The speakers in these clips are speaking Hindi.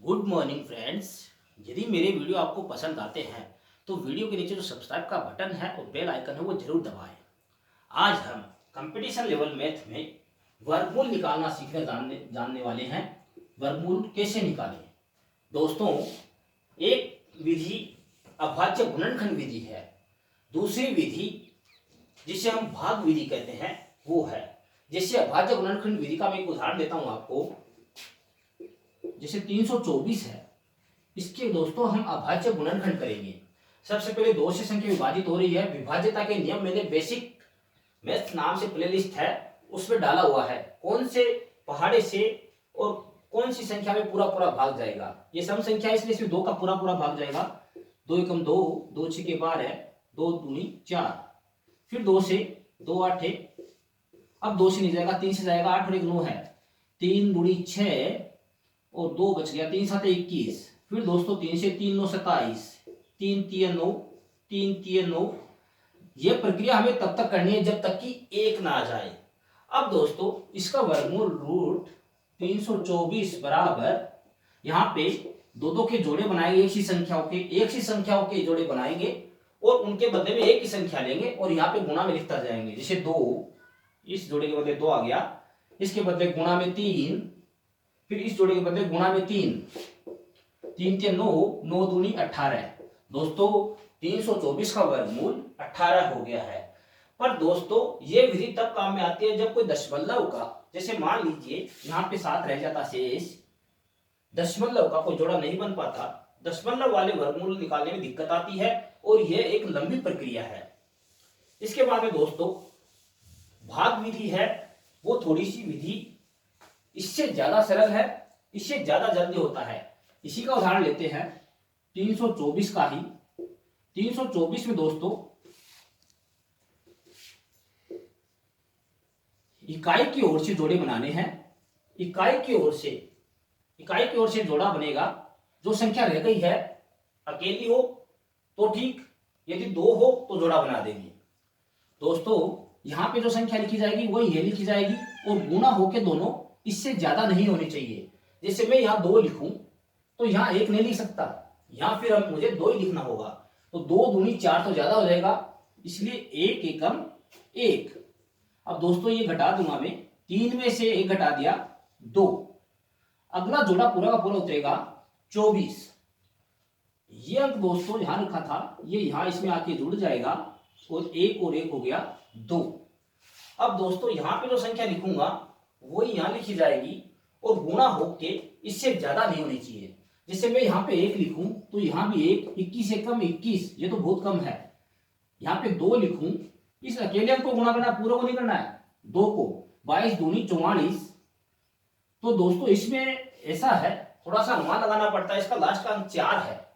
Good morning friends. यदि मेरे वीडियो आपको पसंद आते हैं तो वीडियो के नीचे जो सब्सक्राइब का बटन है और बेल आइकन है वो जरूर दबाएं। आज हम कंपटीशन लेवल मैथ में वर्गमूल निकालना सीखने जानने वाले हैं। वर्गमूल कैसे निकालें। दोस्तों, एक विधि अभाज्य गुणनखंड विधि है। दूसरी विधि जिसे हम भाग विधि कहते हैं वो है। जैसे अभाज्य गुणनखंड विधि का मैं एक उदाहरण देता हूं आपको। जैसे 324 है, इसके दोस्तों हम अभाज्य गुणनखंड करेंगे। सबसे पहले दो से संख्या विभाजित हो रही है। विभाज्यता के नियम मैंने बेसिक मैथ नाम से प्लेलिस्ट है उसमें डाला हुआ है। कौन से पहाड़े से और कौन सी संख्या में पूरा पूरा भाग जाएगा। ये सम संख्या है इसलिए इसमें दो का पूरा पूरा भाग जाएगा। 2 एकम 2, 2 6 के 12, 2 दूनी 4, फिर 2 से 2 8 है। अब 2 से नहीं जाएगा, 3 से जाएगा, 8 और 1 9 है। 3 दूनी 6 और 2 बच गया, 3 7 21। फिर दोस्तों 3 से 3 9 27, 3 3 9, 3 3 9। यह प्रक्रिया हमें तब तक करनी है जब तक कि 1 ना आ जाए। अब दोस्तों इसका वर्गमूल रूट 324 बराबर, यहाँ पे दो दो के जोड़े बनाएंगे। एक सी संख्याओं के जोड़े बनाएंगे और उनके बदले में एक ही संख्या लेंगे और यहाँ पे गुणा में लिखता जाएंगे। जैसे 2, इस जोड़े के बदले 2 आ गया, इसके बदले गुणा में 3, फिर इस जोड़े के बदले गुणा में 3, 3 3 9, 9 दूनी 18। दोस्तों 324 का वर्गमूल 18 हो गया है। पर दोस्तों ये विधि तब काम में आती है जब कोई दशमलव का, जैसे मान लीजिए यहाँ पे 7 रह जाता शेष, दशमलव का कोई जोड़ा नहीं बन पाता। दशमलव वाले वर्गमूल निकालने में दिक्कत आती है और यह एक लंबी प्रक्रिया है। इसके बाद में दोस्तों भाग विधि है, वो थोड़ी सी विधि इससे ज्यादा सरल है, इससे ज्यादा जल्दी होता है। इसी का उदाहरण लेते हैं 324 का ही। 324 में दोस्तों इकाई की ओर से जोड़े बनाने हैं। इकाई की ओर से जोड़ा बनेगा। जो संख्या रह गई है अकेली हो तो ठीक, यदि 2 हो तो जोड़ा बना देंगे। दोस्तों यहां पे जो संख्या लिखी जाएगी वो ये लिखी जाएगी और गुणा होके दोनों इससे ज्यादा नहीं होनी चाहिए। जैसे मैं यहाँ 2 लिखूं तो यहाँ 1 नहीं लिख सकता, यहाँ फिर अब मुझे 2 ही लिखना होगा। तो 2 दूनी 4 तो ज्यादा हो जाएगा, इसलिए 1 एकम 1। अब दोस्तों ये घटा दूंगा मैं, 3 में से 1 घटा दिया 2। अगला जोड़ा पूरा का पूरा उतरेगा 24। ये अंक दोस्तों यहां लिखा था, ये यहां इसमें आके जुड़ जाएगा और 1 और 1 हो गया 2। अब दोस्तों यहां पे जो संख्या लिखूंगा वो यहां लिखी जाएगी और गुणा होके इससे ज्यादा नहीं होनी चाहिए। जैसे मैं यहाँ पे 1 लिखूं तो यहाँ भी 1, 21 एकम 21, ये तो बहुत कम है। यहाँ पे 2 लिखूं, इस अकेले अंक को गुणा करना, पूरा को नहीं करना है, 2 को। 22 दूनी 44। तो दोस्तों इसमें ऐसा है, थोड़ा सा अनुमान लगाना पड़ता है। इसका लास्ट का अंक 4 है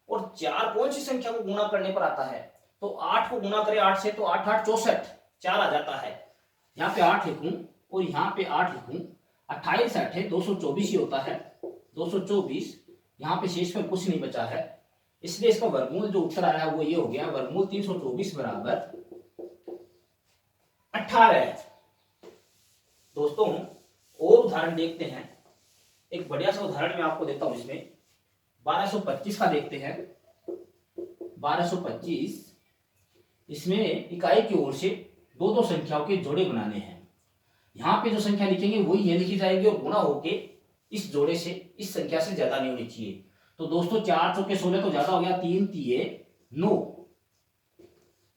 और 4 कौन सी संख्या को गुणा करने पर आता है, तो 8 को गुणा करें 8 से तो 8 8 64, 4 आ जाता है। यहाँ पे 8 लिखूं और यहाँ पे 8 लिखूं, 28 8 है 224 ही होता है, 224। यहाँ पे शेष में कुछ नहीं बचा है, इसलिए इसका वर्गमूल जो उत्तर आया वो ये हो गया। वर्गमूल 324 बराबर 18। दोस्तों और उदाहरण देखते हैं। एक बढ़िया सा उदाहरण मैं आपको देता हूं। इसमें 1225 का देखते हैं। 1225, इसमें इकाई की ओर से दो दो संख्याओं के जोड़े बनाने हैं। यहाँ पे जो संख्या लिखेंगे वही ये लिखी जाएगी और गुणा होके इस जोड़े से, इस संख्या से ज्यादा नहीं होनी चाहिए। तो दोस्तों 4 चौके 16 तो ज्यादा हो गया, 3 3 9।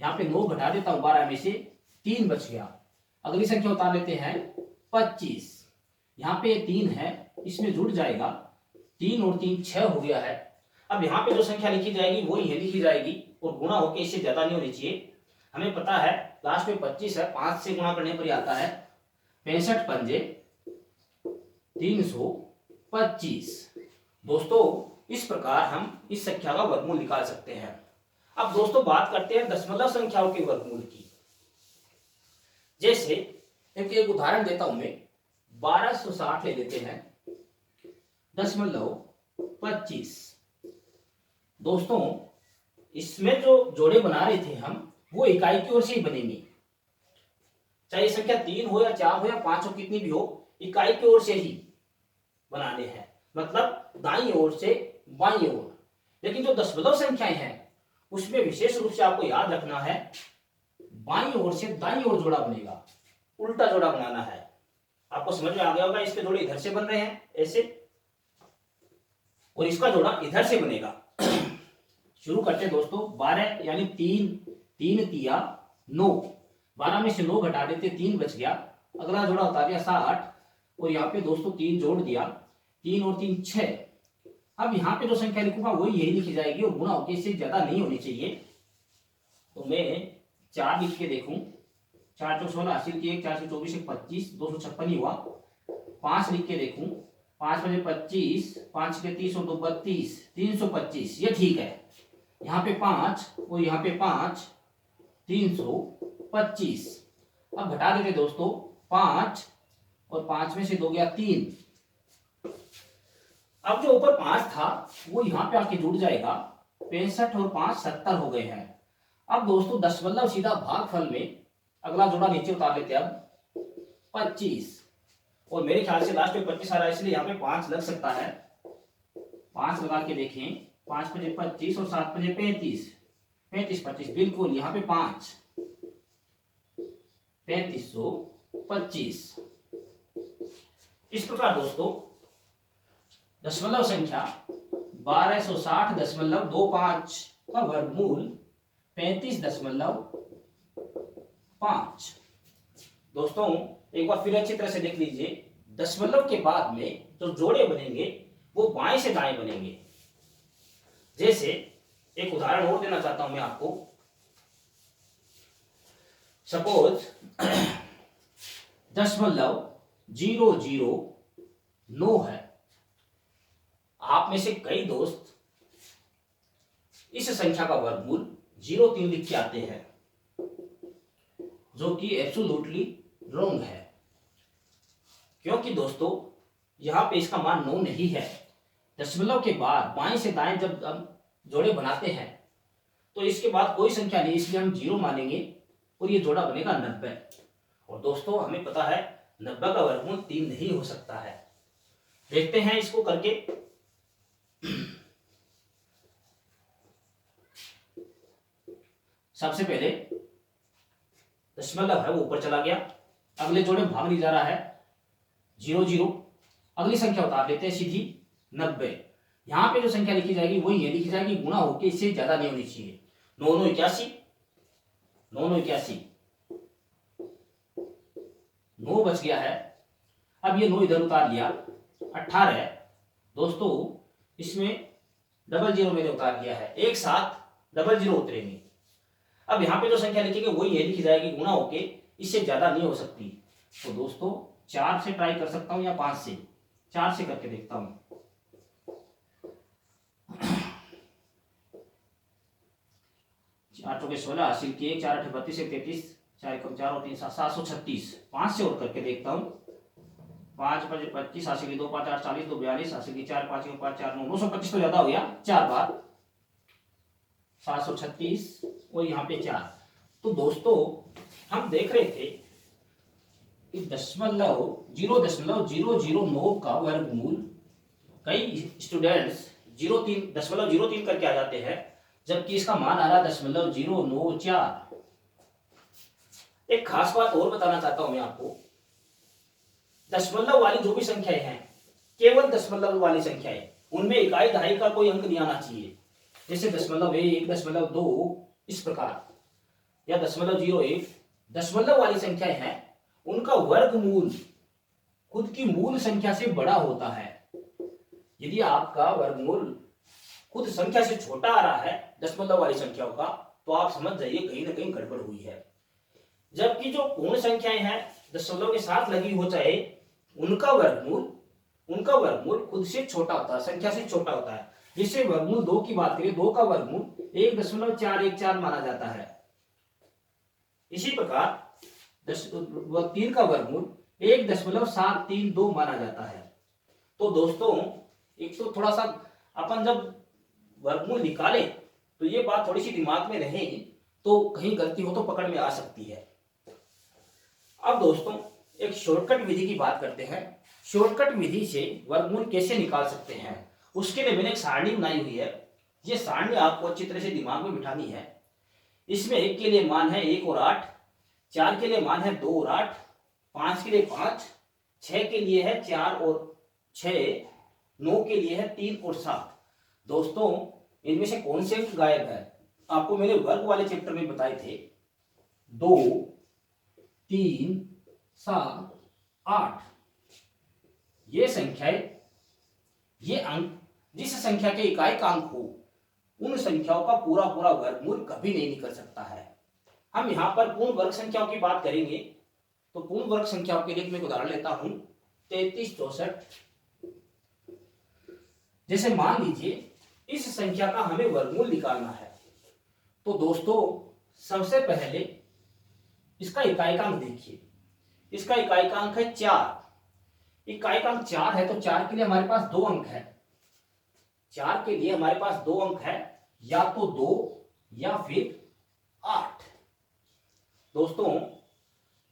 यहाँ पे 9 घटा देता हूं, 12 में से 3 बच गया। अगली संख्या उतार लेते हैं 25। यहाँ पे 3 है, इसमें जुड़ जाएगा 3 और 3 6 हो गया है। अब यहाँ पे जो संख्या लिखी जाएगी वो ये लिखी जाएगी और गुणा होके इससे ज्यादा नहीं होनी चाहिए। हमें पता है लास्ट में 25 है, 5 से गुणा करने पर ही आता है 65 पंजे 325। दोस्तों इस प्रकार हम इस संख्या का वर्गमूल निकाल सकते हैं। अब दोस्तों बात करते हैं दशमलव संख्याओं के वर्गमूल की। जैसे एक उदाहरण देता हूं मैं, 1260 ले लेते हैं, 0.25। दोस्तों इसमें जो जोड़े बना रहे थे हम वो इकाई की ओर से ही बनेंगे। चाहे संख्या 3 हो या 4 हो या 5 हो, कितनी भी हो, इकाई की ओर से ही बनाने हैं। मतलब दाईं ओर से बाईं ओर। लेकिन जो दशमलव संख्याएं हैं उसमें विशेष रूप से आपको याद रखना है, बाईं ओर से दाईं ओर जोड़ा बनेगा, उल्टा जोड़ा बनाना है। आपको समझ में आ गया होगा, इसके जोड़े इधर से बन रहे हैं ऐसे, और इसका जोड़ा इधर से बनेगा। शुरू करते हैं दोस्तों। 12 यानी 3 3 तिया 9, 12 में से 9 घटा देते 3 बच गया। अगला जोड़ा बता दिया 60, और यहाँ पे दोस्तों 3 जोड़ दिया, 3 और 3 6। अब यहाँ पे जो संख्या लिखूंगा वही यही लिखी जाएगी, और गुणा होकर इससे ज्यादा नहीं होनी चाहिए। तो मैं 4 लिख के देखूं, 4 चौक 16, 80 की 1, 4 से 24 1 25, 256 ही हुआ। 5 लिख के देखूं, 5 बजे 25, 5 के 30 और 2 32, 325, ये ठीक है। यहाँ पे 5 और यहाँ पे 5, 325। अब घटा देते दोस्तों, 5 और 5 में से 2 गया 3। अब जो ऊपर 5 था वो यहाँ पे आके जुड़ जाएगा, 65 और 5 70 हो गए हैं। अब दोस्तों दशमलव सीधा भागफल में अगला जोड़ा नीचे उतार लेते हैं। अब 25, और मेरे ख्याल से लास्ट में 25 आ रहा है, इसलिए यहाँ पे 5 लग सकता है। 5 लगा के देखें, 5 पचे 25 और 7 पचे 35, 35 25, बिल्कुल यहाँ पे 5, 3525। इस प्रकार दोस्तों दशमलव संख्या 1260.25 का वर्गमूल 35.5। दोस्तों एक बार फिर अच्छी तरह से देख लीजिए, दशमलव के बाद में जो जोड़े बनेंगे वो बाएं से दाएं बनेंगे। जैसे एक उदाहरण और देना चाहता हूं मैं आपको। सपोज 0.009 है। आप में से कई दोस्त इस संख्या का वर्गमूल 0.3 लिख के आते हैं, जो कि एब्सोल्युटली रॉन्ग है। क्योंकि दोस्तों यहां पे इसका मान 9 नहीं है। दशमलव के बाद बाएं से दाएं जब हम जोड़े बनाते हैं तो इसके बाद कोई संख्या नहीं, इसलिए हम 0 मानेंगे और ये जोड़ा बनेगा 90। और दोस्तों हमें पता है 90 का वर्गमूल 3 नहीं हो सकता है। देखते हैं इसको करके। सबसे पहले दशमलव है वो ऊपर चला गया, अगले जोड़े भाग नहीं जा रहा है, 0 0। अगली संख्या उतार लेते हैं सीधी 90। यहां पे जो संख्या लिखी जाएगी वही है लिखी जाएगी, गुणा होके इससे ज्यादा नहीं होनी चाहिए। 9 9 81, 9 9 81, 9 बच गया है। अब ये 9 इधर उतार लिया, 18 है। दोस्तों इसमें 00 मैंने उतार दिया है, एक साथ 00 उतरेंगे। अब यहाँ पे जो संख्या लिखेंगे वही है लिखी जाएगी, गुणा होके इससे ज्यादा नहीं हो सकती। तो दोस्तों 4 से ट्राई कर सकता हूं या 5 से, 4 से करके देखता हूं। 4 चौके 16, 80 की 1, 4 8 32, 1 33, 4 1 4 और 3 7 736। 5 से और करके देखता हूं। 5 5 25, 80 की 2 5 8 40, 2 42, 80 की 4 5 5 4 9, 925 तो ज्यादा हो गया 4 बार, 736 और यहाँ पे 4। तो दोस्तों हम देख रहे थे कि 0.009 का वर्गमूल कई स्टूडेंट्स 0.3 करके आ जाते हैं, जबकि इसका मान आ रहा है 0.094। एक खास बात और बताना चाहता हूं मैं आपको। दशमलव वाली जो भी संख्याएं हैं, केवल दशमलव वाली संख्याएं, उनमें इकाई दहाई का कोई अंक नहीं आना चाहिए। जैसे 0.1, 0.2 इस प्रकार, या 0.01। दशमलव वाली संख्याएं हैं उनका वर्गमूल खुद की मूल संख्या से बड़ा होता है। यदि आपका वर्गमूल खुद संख्या से छोटा आ रहा है दशमलव वाली संख्याओं का, तो आप समझ जाइए कहीं ना कहीं गड़बड़ हुई है। जबकि जो पूर्ण संख्याएं हैं दशमलव के साथ लगी हो चाहे, उनका वर्गमूल खुद से छोटा होता है, संख्या से छोटा होता है। जिससे वर्गमूल 2 की बात करें, 2 का वर्गमूल 1.414 माना जाता है। इसी प्रकार 3 का वर्गमूल 1.732 माना जाता है। तो दोस्तों एक तो थोड़ा सा अपन जब वर्गमूल निकाले तो ये बात थोड़ी सी दिमाग में रहेगी, तो कहीं गलती हो तो पकड़ में आ सकती है। अब दोस्तों एक शॉर्टकट विधि की बात करते हैं। शॉर्टकट विधि से वर्गमूल कैसे निकाल सकते हैं उसके लिए मैंने एक सारणी बनाई हुई है। ये सारणी आपको अच्छी तरह से दिमाग में बिठानी है। इसमें 1 के लिए मान है 1 और 8, 4 के लिए मान है 2 और 8, 5 के लिए 5, 6 के लिए है 4 और 6, 9 के लिए है 3 और 7। दोस्तों इनमें से कौन से अंक गायब है? आपको मैंने वर्ग वाले चैप्टर में बताए थे 2, 3, 7, 8। ये संख्याएं, ये अंक जिस संख्या के इकाई का अंक हो उन संख्याओं का पूरा पूरा वर्गमूल कभी नहीं निकल सकता है। हम यहाँ पर पूर्ण वर्ग संख्याओं की बात करेंगे तो पूर्ण वर्ग संख्याओं के लिए मैं एक उदाहरण लेता हूं 33, 64। जैसे मान लीजिए इस संख्या का हमें वर्गमूल निकालना है तो दोस्तों सबसे पहले इसका इकाईकांक देखिए। इसका इकाईकांक है 4। इकाईकांक 4 है तो 4 के लिए हमारे पास 2 अंक है। 4 के लिए हमारे पास 2 अंक है, या तो 2 या फिर 8। दोस्तों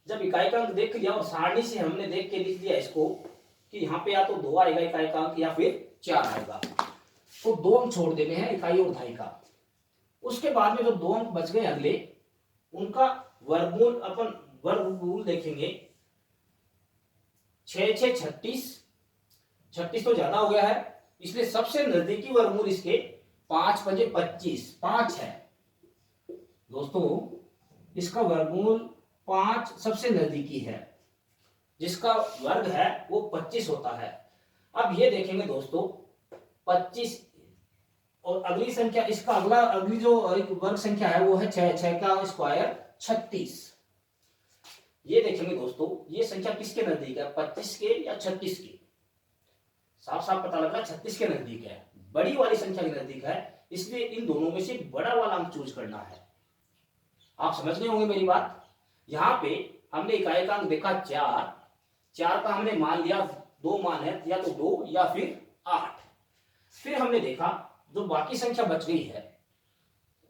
जब इकाईकांक देख लिया और सारणी से हमने देख के लिख दिया इसको कि यहाँ पे या तो 2 आएगा इकाईकांक या फिर 4 आएगा, तो 2 अंक छोड़ देने हैं इकाई और दहाई का। उसके बाद में जो 2 अंक बच गए अगले, उनका वर्गमूल अपन वर्गमूल देखेंगे। 6 6 36, 36 तो ज्यादा हो गया है इसलिए सबसे नजदीकी वर्गमूल इसके 5 5 25, 5 है। दोस्तों इसका वर्गमूल 5 सबसे नजदीकी है, जिसका वर्ग है वो 25 होता है। अब ये देखेंगे दोस्तों 25 और अगली संख्या, इसका अगली जो वर्ग संख्या है वो है 6, 6 का स्क्वायर 36। ये देखेंगे दोस्तों ये संख्या किसके नजदीक है, 25 के या 36 के? साफ साफ पता लग रहा है 36 के नजदीक है, बड़ी वाली संख्या के नजदीक है, इसलिए इन दोनों में से बड़ा वाला अंक चूज करना है। आप समझ गए होंगे मेरी बात। यहाँ पे हमने इकाईकांक देखा 4, 4 का हमने मान लिया 2 मान है, या तो 2 या फिर 8। फिर हमने देखा जो बाकी संख्या बच गई है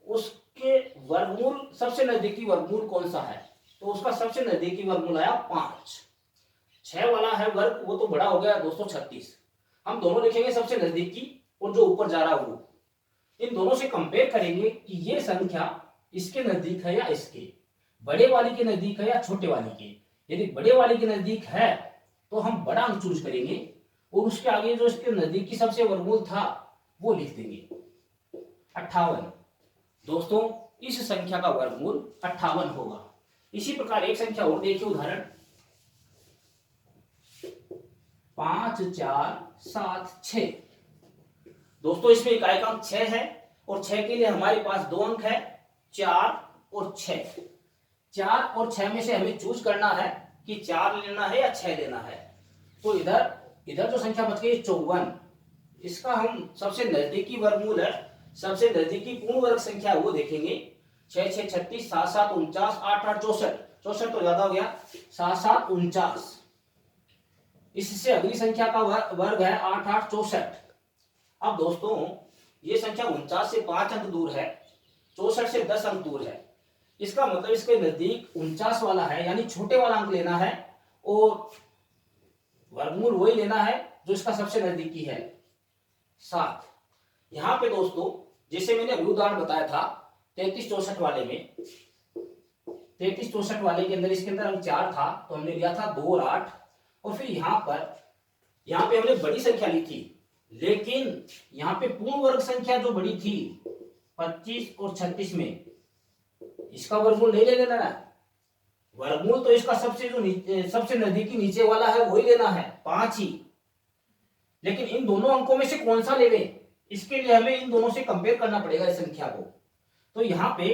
उसके वर्गमूल, सबसे नजदीकी वर्गमूल कौन सा है, तो उसका सबसे नजदीकी वर्गमूल आया 5। 6 वाला है वर्ग, वो तो बड़ा हो गया दोस्तों 36। हम दोनों लिखेंगे सबसे नजदीकी और जो ऊपर जा रहा है वो, इन दोनों से कंपेयर करेंगे कि ये संख्या इसके नजदीक है या इसके, बड़े वाली के नजदीक है या छोटे वाली के। यदि बड़े वाली के नजदीक है तो हम बड़ा अंक चूज करेंगे और उसके आगे जो इसके नजदीकी सबसे वर्गमूल था वो लिख देंगे 58। दोस्तों इस संख्या का वर्गमूल 58 होगा। इसी प्रकार एक संख्या और देखिए, उदाहरण 5 4 7 6। दोस्तों इसमें इकाईकांक 6 है और 6 के लिए हमारे पास 2 अंक है, 4 और 6। 4 और 6 में से हमें चूज करना है कि 4 लेना है या 6 लेना है। तो इधर जो संख्या बच गई 54, इसका हम सबसे नजदीकी वर्गमूल है, सबसे नजदीकी पूर्ण वर्ग संख्या वो देखेंगे। 6 6 36, 7 7 49, 8 8 64, 64 तो ज्यादा हो गया, 7 7 49। इससे अगली संख्या का वर्ग है 8 8 64। अब दोस्तों ये संख्या 49 से 5 अंक दूर है, 64 से 10 अंक दूर है। इसका मतलब इसके नजदीक 49 वाला है, यानी छोटे वाला अंक लेना है और वर्गमूल वही लेना है जो इसका सबसे नजदीकी है 7। यहां पे दोस्तों जैसे मैंने अभी उदाहरण बताया था 33 64 वाले में, 33 64 वाले के अंदर इसके अंदर अंक 4 था तो हमने लिया था 2 और 8। और फिर यहाँ पे हमने बड़ी संख्या ली थी, लेकिन यहाँ पे पूर्ण वर्ग संख्या जो बड़ी थी 25 और 36 में, इसका वर्गमूल नहीं ले लेना है। वर्गमूल तो इसका सबसे नजदीकी नीचे वाला है वही लेना है, 5 ही। लेकिन इन दोनों अंकों में से कौन सा लेवे, इसके लिए हमें इन दोनों से कंपेयर करना पड़ेगा इस संख्या को। तो यहाँ पे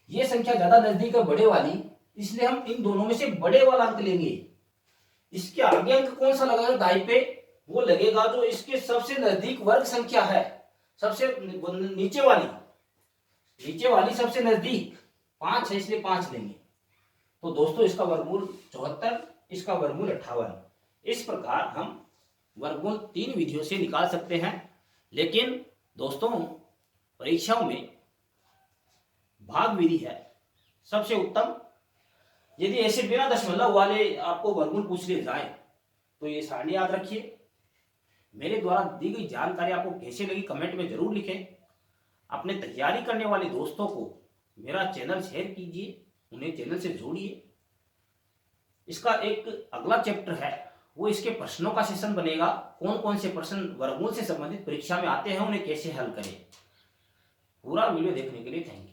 ये संख्या ज्यादा नजदीक है बड़े वाली, इसलिए हम इन दोनों में से बड़े वाला अंक लेंगे। इसके आगे अंक कौन सा लगेगा दाई पे, वो लगेगा जो इसके सबसे नजदीक वर्ग संख्या है, सबसे नीचे वाली सबसे नजदीक 5 है, इसलिए 5 लेंगे। तो दोस्तों इसका वर्गमूल 74, इसका वर्गमूल 58। इस प्रकार हम वर्गमूल 3 विधियों से निकाल सकते हैं। लेकिन दोस्तों परीक्षाओं में भाग विधि है सबसे उत्तम। यदि ऐसे बिना दशमलव वाले आपको वर्गमूल पूछ लिए जाए तो ये सारणी याद रखिए। मेरे द्वारा दी गई जानकारी आपको कैसे लगी कमेंट में जरूर लिखें। अपने तैयारी करने वाले दोस्तों को मेरा चैनल शेयर कीजिए, उन्हें चैनल से जोड़िए। इसका एक अगला चैप्टर है, वो इसके प्रश्नों का सेशन बनेगा। कौन कौन से प्रश्न वर्गमूल से संबंधित परीक्षा में आते हैं, उन्हें कैसे हल करें। पूरा वीडियो देखने के लिए थैंक यू।